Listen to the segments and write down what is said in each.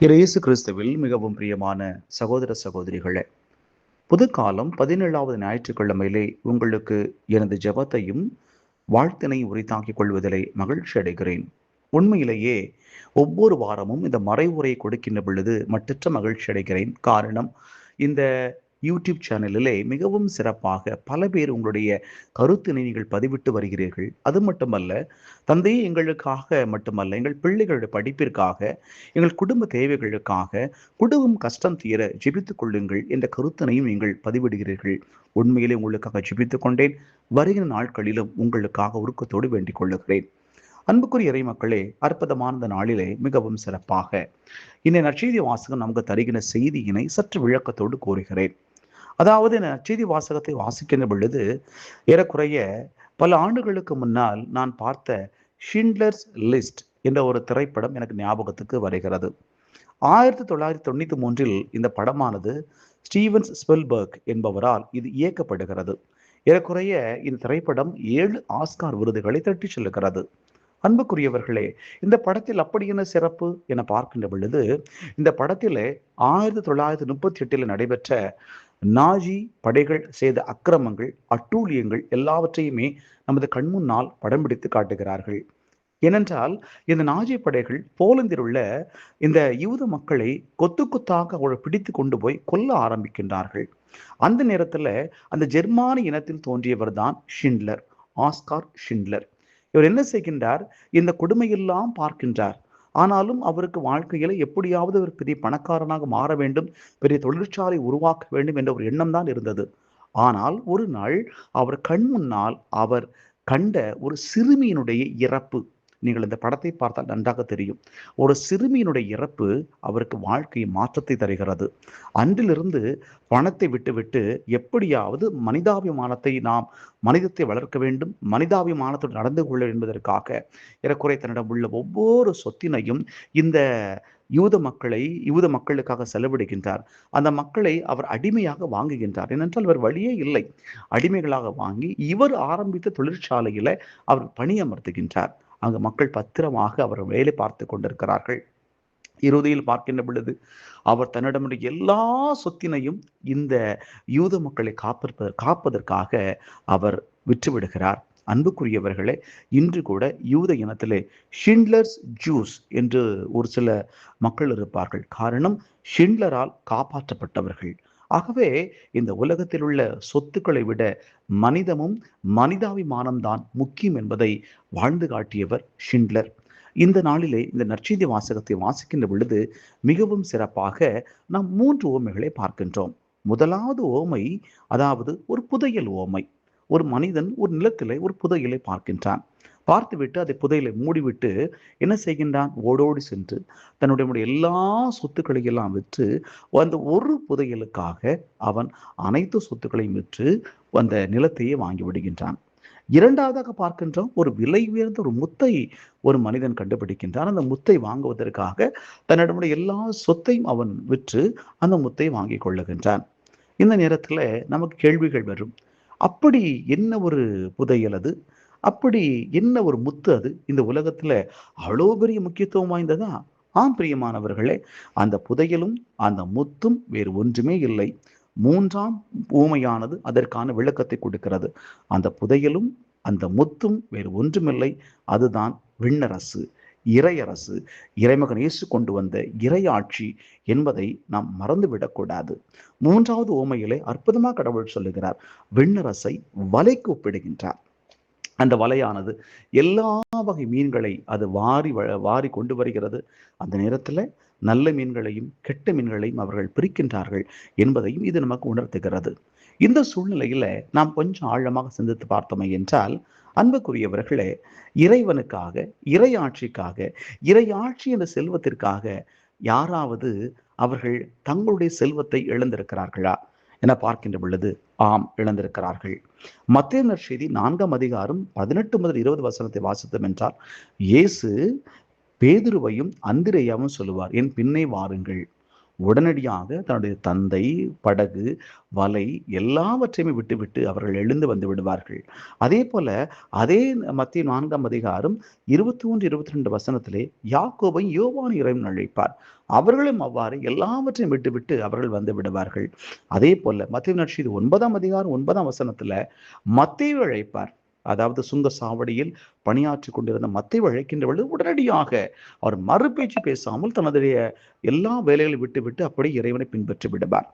இயேசு கிறிஸ்துவில் மிகவும் பிரியமான சகோதர சகோதரிகளே, புதுக்காலம் 17வது ஞாயிற்றுக்கிழமையிலே உங்களுக்கு எனது ஜெபத்தையும் வாழ்த்தினையும் உரித்தாக்கிக் கொள்வதிலே மகிழ்ச்சி அடைகிறேன். உண்மையிலேயே ஒவ்வொரு வாரமும் இந்த மறைவுரை கொடுக்கின்ற பொழுது மற்றற்ற மகிழ்ச்சி அடைகிறேன். காரணம், இந்த யூடியூப் சேனலிலே மிகவும் சிறப்பாக பல பேர் உங்களுடைய கருத்தினை நீங்கள் பதிவிட்டு வருகிறீர்கள். அது மட்டுமல்ல, தந்தையே எங்களுக்காக மட்டுமல்ல, எங்கள் பிள்ளைகளுடைய படிப்பிற்காக, எங்கள் குடும்ப தேவைகளுக்காக, குடும்பம் கஷ்டம் தீர ஜெபித்துக் கொள்ளுங்கள் என்ற கருத்தினையும் நீங்கள் பதிவிடுகிறீர்கள். உண்மையிலே உங்களுக்காக ஜெபித்துக் கொண்டேன். வருகிற நாட்களிலும் உங்களுக்காக உருக்கத்தோடு வேண்டிக் கொள்ளுகிறேன். அன்புக்குரிய இறைமக்களே, அற்புதமான இந்த நாளிலே மிகவும் சிறப்பாக இந்த நற்செய்தி வாசகம் நமக்கு தருகிற செய்தியினை சற்று விளக்கத்தோடு கூறுகிறேன். அதாவது, இந்த நற்செய்தி வாசகத்தை வாசிக்கின்ற பொழுது ஏறக்குறைய பல ஆண்டுகளுக்கு முன்னால் நான் பார்த்த ஷிண்ட்லர்ஸ் லிஸ்ட் என்ற ஒரு திரைப்படம் எனக்கு ஞாபகத்துக்கு வருகிறது. 1993 இந்த படமானது ஸ்டீவன் ஸ்பில்பர்க் என்பவரால் இது இயக்கப்படுகிறது. ஏறக்குறைய இந்த திரைப்படம் 7 ஆஸ்கார் விருதுகளை தட்டி செல்லுகிறது. அன்புக்குரியவர்களே, இந்த படத்தில் அப்படி என்ன சிறப்பு என பார்க்கின்ற பொழுது, இந்த படத்திலே 1938 நடைபெற்ற நாஜி படைகள் செய்த அக்கிரமங்கள், அட்டூழியங்கள் எல்லாவற்றையுமே நமது கண்முன்னால் படம் பிடித்து காட்டுகிறார்கள். ஏனென்றால், இந்த நாஜி படைகள் போலந்தில் உள்ள இந்த யூத மக்களை கொத்து கொத்தாக பிடித்து கொண்டு போய் கொல்ல ஆரம்பிக்கின்றார்கள். அந்த நேரத்தில் அந்த ஜெர்மானி இனத்தில் தோன்றியவர் தான் ஷிண்ட்லர், ஆஸ்கார் ஷிண்ட்லர். இவர் என்ன செய்கின்றார்? இந்த கொடுமையெல்லாம் பார்க்கின்றார். ஆனாலும் அவருக்கு வாழ்க்கையில எப்படியாவது ஒரு பெரிய பணக்காரனாக மாற வேண்டும், பெரிய தொழிற்சாலை உருவாக்க வேண்டும் என்ற ஒரு எண்ணம் தான் இருந்தது. ஆனால் ஒரு நாள் அவர் கண் முன்னால் அவர் கண்ட ஒரு சிறுமியினுடைய இறப்பு, நீங்கள் இந்த படத்தை பார்த்தால் நன்றாக தெரியும். ஒரு சிறுமியினுடைய இறப்பு அவருக்கு வாழ்க்கை மாற்றத்தை தருகிறது. அன்றிலிருந்து பணத்தை விட்டுவிட்டு எப்படியாவது நாம் மனிதத்தை வளர்க்க வேண்டும், மனிதாபிமானத்தோடு நடந்து கொள்ள என்பதற்காக ஏறக்குறை தன்னிடம் உள்ள ஒவ்வொரு சொத்தினையும் இந்த யூத மக்களுக்காக செலவிடுகின்றார். அந்த மக்களை அவர் அடிமையாக வாங்குகின்றார். ஏனென்றால் அவர் வழியே இல்லை. அடிமைகளாக வாங்கி இவர் ஆரம்பித்த தொழிற்சாலையில அவர் பணியமர்த்துகின்றார். அங்கு மக்கள் பத்திரமாக அவர் வேலை பார்த்து கொண்டிருக்கிறார்கள். இறுதியில் பார்க்கின்ற பொழுது அவர் தன்னிடமுடைய எல்லா சொத்தினையும் இந்த யூத மக்களை காப்பதற்காக அவர் விற்றுவிடுகிறார். அன்புக்குரியவர்களே, இன்று கூட யூத இனத்திலே ஷிண்ட்லர்ஸ் ஜூஸ் என்று ஒரு சில மக்கள் இருப்பார்கள். காரணம், ஷிண்ட்லரால் காப்பாற்றப்பட்டவர்கள். ஆகவே இந்த உலகத்தில் உள்ள சொத்துக்களை விட மனிதமும் மனிதாபிமானம்தான் முக்கியம் என்பதை வாழ்ந்து காட்டியவர் ஷிண்ட்லர். இந்த நாளிலே இந்த நற்செய்தி வாசகத்தை வாசிக்கின்ற பொழுது மிகவும் சிறப்பாக நாம் 3 உவமைகளை பார்க்கின்றோம். முதலாவது உவமை, அதாவது ஒரு புதையல் உவமை. ஒரு மனிதன் ஒரு நிலத்திலே ஒரு புதையலை பார்க்கின்றான். பார்த்துவிட்டு அதை புதையலை மூடிவிட்டு என்ன செய்கின்றான்? ஓடோடி சென்று தன்னுடைய எல்லா சொத்துக்களை எல்லாம் விற்று அந்த ஒரு புதையலுக்காக அவன் அனைத்து சொத்துக்களையும் விற்று அந்த நிலத்தையே வாங்கி விடுகின்றான். இரண்டாவதாக பார்க்கின்றோம், ஒரு விலை உயர்ந்த ஒரு முத்தை ஒரு மனிதன் கண்டுபிடிக்கின்றான். அந்த முத்தை வாங்குவதற்காக தன்னிடமுடைய எல்லா சொத்தையும் அவன் விற்று அந்த முத்தை வாங்கி கொள்ளுகின்றான். இந்த நேரத்தில் நமக்கு கேள்விகள் வரும். அப்படி என்ன ஒரு புதையல் அது? அப்படி என்ன ஒரு முத்து அது? இந்த உலகத்துல அவ்வளோ பெரிய முக்கியத்துவம் வாய்ந்ததா? ஆம் பிரியமானவர்களே, அந்த புதையலும் அந்த முத்தும் வேறு ஒன்றுமே இல்லை. 3ஆம் ஊமையானது அதற்கான விளக்கத்தை கொடுக்கிறது. அந்த புதையலும் அந்த முத்தும் வேறு ஒன்றுமில்லை, அதுதான் விண்ணரசு, இறையரசு, இறைமகன் இயேசு கொண்டு வந்த இறையாட்சி என்பதை நாம் மறந்துவிடக்கூடாது. 3வது ஊமையிலே அற்புதமாக கடவுள் சொல்லுகிறார், விண்ணரசை வலைக்கு ஒப்பிடுகின்றார். அந்த வலையானது எல்லா வகை மீன்களை அது வாரி கொண்டு வருகிறது. அந்த நேரத்தில் நல்ல மீன்களையும் கெட்ட மீன்களையும் அவர்கள் பிரிக்கின்றார்கள் என்பதையும் இது நமக்கு உணர்த்துகிறது. இந்த சூழ்நிலையில நாம் கொஞ்சம் ஆழமாக சிந்தித்து பார்த்தோமே என்றால், அன்புக்குரியவர்களே, இறைவனுக்காக, இறையாட்சி என்ற செல்வத்திற்காக யாராவது அவர்கள் தங்களுடைய செல்வத்தை இழந்திருக்கிறார்களா என பார்க்கின்ற பொழுது ஆம், இழந்திருக்கிறார்கள். மத்தேயு நற்செய்தி 4ஆம் அதிகாரம் 18 முதல் 20 வசனத்தை வாசித்தோம் என்றால், இயேசு பேதுருவையும் அந்திரேயாவும் சொல்லுவார், என் பின்னே வாருங்கள், உடனடியாக தன்னுடைய தந்தை, படகு, வலை எல்லாவற்றையுமே விட்டுவிட்டு அவர்கள் எழுந்து வந்து விடுவார்கள். அதே போல அதே மத்தேயு 4ஆம் அதிகாரம் 21, 22 வசனத்திலே யாக்கோபையும் யோவானையும் இறைவன் அழைப்பார். அவர்களும் அவ்வாறு எல்லாவற்றையும் விட்டுவிட்டு அவர்கள் வந்து விடுவார்கள். அதே போல மத்தேயு நற்செய்தி 9ஆம் அதிகாரம் 9ஆம் வசனத்துல மத்தேயுவை அழைப்பார். அதாவது சுங்க சாவடியில் பணியாற்றி கொண்டிருந்த மத்தேயுவை அழைக்கின்ற பொழுது உடனடியாக அவர் மறுபேச்சு பேசாமல் தன்னுடைய எல்லா வேலைகளை விட்டுவிட்டு அப்படியே இறைவனை பின்பற்றி விடுவார்.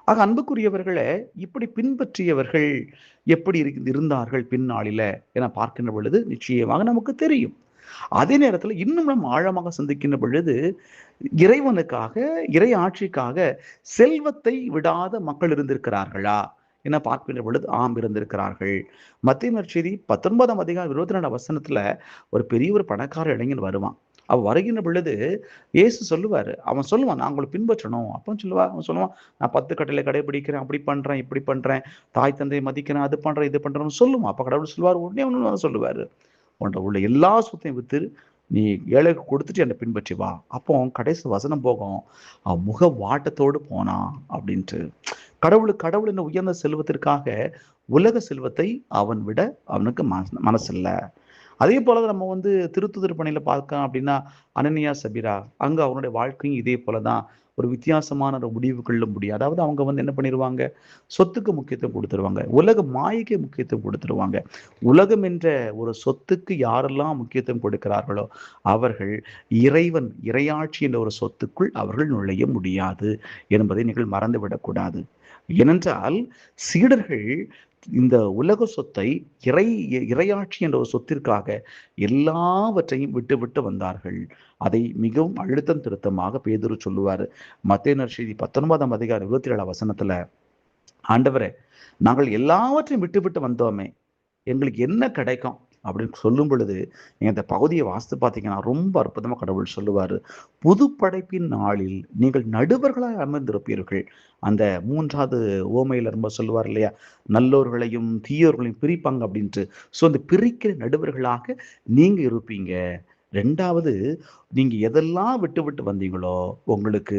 ஆக அன்புக்குரியவர்களே, இப்படி பின்பற்றியவர்கள் எப்படி இருந்தார்கள் பின்னாளில என பார்க்கின்ற பொழுது நிச்சயமாக நமக்கு தெரியும். அதே நேரத்துல இன்னும் நம்ம ஆழமாக சிந்திக்கின்ற பொழுது, இறைவனுக்காக, இறை ஆட்சிக்காக செல்வத்தை விடாத மக்கள் இருந்திருக்கிறார்களா என பார்க்கின்ற பொழுது ஆம் இருந்திருக்கிறார்கள். மத்தேயு நற்செய்தி 19ஆம் அதிகாரம் 22ஆம் வசனத்துல ஒரு பெரிய ஒரு பணக்கார இளைஞன் வருவான். அவன் வருகின்ற பொழுது இயேசு சொல்லுவாரு, அவன் சொல்லுவான், நான் உங்களை பின்பற்றணும். அப்பன்னு அவன் சொல்லுவான், நான் 10 கட்டளை கடைபிடிக்கிறேன், அப்படி பண்றேன், இப்படி பண்றேன், தாய் தந்தையை மதிக்கிறேன், அது பண்றேன், இது பண்றேன்னு சொல்லுவான். அப்ப கடவுள் சொல்லுவார், உடனே ஒண்ணு சொல்லுவாரு, உன்கிட்ட உள்ள எல்லா சொத்தையும் வித்து நீ ஏழைக்கு கொடுத்துட்டு என்னை பின்பற்றி வா. அப்போ கடைசி வசனம் போகும், அவன் முக வாட்டத்தோடு போனான் அப்படின்ட்டு. கடவுள் என்ன உயர்ந்த செல்வத்திற்காக உலக செல்வத்தை அவன் விட அவனுக்கு மனசில்ல. அதே போல நம்ம திருத்துதர் பணியில பார்க்கலாம் அப்படின்னா அனனியா சபீரா, அங்க அவனுடைய வாழ்க்கையும் இதே போலதான் ஒரு வித்தியாசமான ஒரு முடிவுகள்ல முடியும். அதாவது அவங்க என்ன பண்ணிடுவாங்க, சொத்துக்கு முக்கியத்துவம் கொடுத்துருவாங்க, உலக மாயைக்கு முக்கியத்துவம் கொடுத்துருவாங்க. உலகம் என்ற ஒரு சொத்துக்கு யாரெல்லாம் முக்கியத்துவம் கொடுக்கிறார்களோ அவர்கள் இறையாட்சி என்ற ஒரு சொத்துக்குள் அவர்கள் நுழைய முடியாது என்பதை நீங்கள் மறந்துவிடக்கூடாது. ஏனென்றால் சீடர்கள் இந்த உலக சொத்தை இறையாட்சி என்ற ஒரு சொத்திற்காக எல்லாவற்றையும் விட்டு வந்தார்கள். அதை மிகவும் அழுத்தம் திருத்தமாக பேதுரு சொல்லுவாரு. மத்தேயு நற்செய்தி 19ஆம் அதிகாரம் 27ஆம் வசனத்துல, ஆண்டவரே, நாங்கள் எல்லாவற்றையும் விட்டு வந்தோமே, எங்களுக்கு என்ன கிடைக்கும் அப்படின்னு சொல்லும் பொழுது நீங்க இந்த பகுதியை வாசித்து பார்த்தீங்கன்னா ரொம்ப அற்புதமா கடவுள் சொல்லுவாரு, புது படைப்பின் நாளில் நீங்கள் நடுவர்களாய் அமர்ந்திருப்பீர்கள். அந்த 3வது ஓமையில ரொம்ப சொல்லுவார் இல்லையா, நல்லோர்களையும் தீயோர்களையும் பிரிப்பாங்க அப்படின்ட்டு. ஸோ அந்த பிரிக்கிற நடுவர்களாக நீங்க இருப்பீங்க. 2வது, நீங்க எதெல்லாம் விட்டு வந்தீங்களோ உங்களுக்கு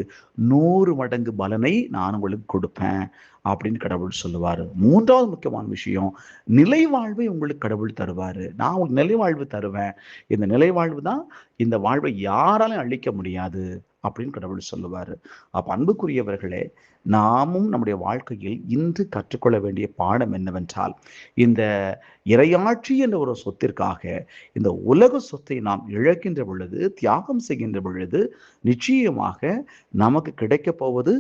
100 மடங்கு பலனை நான் உங்களுக்கு கொடுப்பேன் அப்படின்னு கடவுள் சொல்லுவாரு. 3வது முக்கியமான விஷயம், நிலைவாழ்வை உங்களுக்கு கடவுள் தருவாரு. நான் உங்களுக்கு நிலைவாழ்வு தருவேன். இந்த நிலைவாழ்வு தான் இந்த வாழ்வை யாராலும் அழிக்க முடியாது அப்படின்னு கடவுள் சொல்லுவாரு. அப்ப அன்புக்குரியவர்களே, நாமும் நம்முடைய வாழ்க்கையில் இன்று கற்றுக்கொள்ள வேண்டிய பாடம் என்னவென்றால், இந்த இறையாட்சி என்ற ஒரு சொத்திற்காக இந்த உலக சொத்தை நாம் இழக்கின்ற பொழுது, தியாகம் செய்கின்ற பொழுது நிச்சயமாக நமக்கு கிடைக்க போவது,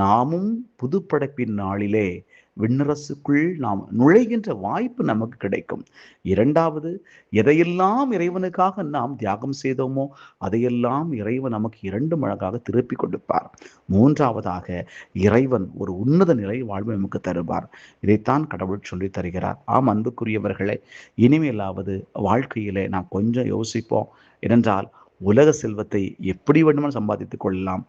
நாமும் புதுப்படைப்பின் நாளிலே விண்ணரசுக்குள் நாம் நுழைகின்ற வாய்ப்பு நமக்கு கிடைக்கும். 2வது, எதையெல்லாம் இறைவனுக்காக நாம் தியாகம் செய்தோமோ அதையெல்லாம் இறைவன் நமக்கு 2 மடங்காக திருப்பி கொடுப்பார். 3வதாக, இறைவன் ஒரு உன்னத நிலை வாழ்வு நமக்கு தருவார். இதைத்தான் கடவுள் சொல்லி தருகிறார். ஆம் அன்புக்குரியவர்களே, இனிமேலாவது வாழ்க்கையிலே நாம் கொஞ்சம் யோசிப்போம். ஏனென்றால் உலக செல்வத்தை எப்படி வேண்டுமானால் சம்பாதித்துக் கொள்ளலாம்.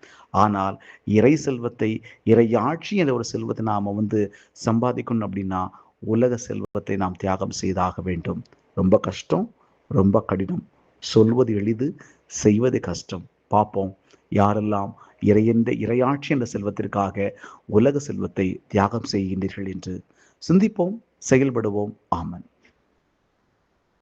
ஆனால் இறை செல்வத்தை, இறையாட்சி என்ற ஒரு செல்வத்தை நாம சம்பாதிக்கணும் அப்படின்னா உலக செல்வத்தை நாம் தியாகம் செய்தாக வேண்டும். ரொம்ப கஷ்டம், ரொம்ப கடினம். சொல்வது எளிது, செய்வது கஷ்டம். பார்ப்போம் யாரெல்லாம் இறையாட்சி என்ற செல்வத்திற்காக உலக செல்வத்தை தியாகம் செய்கின்றீர்கள் என்று சிந்திப்போம், செயல்படுவோம். ஆமன்.